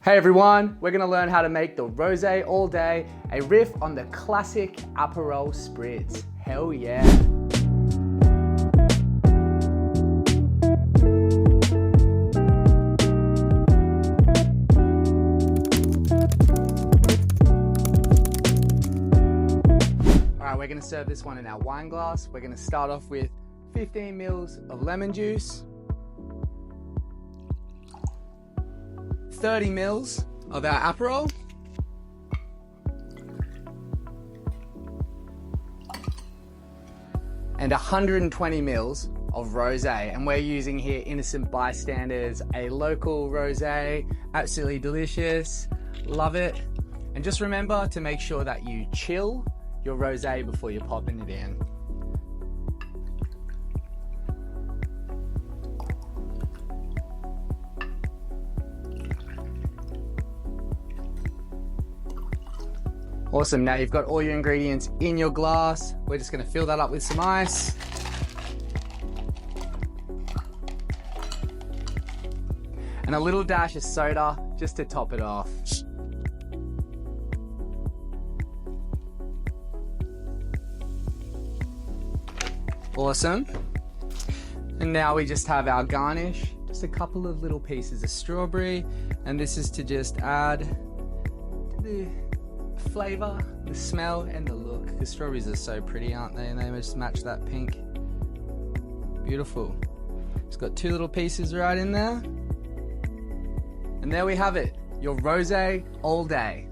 Hey everyone, we're gonna learn how to make the Rosé All Day, a riff on the classic Aperol spritz. Hell yeah. Alright, we're gonna serve this one in our wine glass. We're gonna start off with 15 mils of lemon juice, 30 mils of our Aperol, and 120 mils of Rosé. And we're using here Innocent Bystanders, a local Rosé, absolutely delicious, love it. And just remember to make sure that you chill your Rosé before you're popping it in. Awesome, now you've got all your ingredients in your glass. We're just gonna fill that up with some ice. And a little dash of soda just to top it off. Awesome. And now we just have our garnish, just a couple of little pieces of strawberry. And this is to just add to the flavor, the smell, and the look. The strawberries are so pretty, aren't they? And they just match that pink. Beautiful. It's got two little pieces right in there. And there we have it, your Rosé All Day.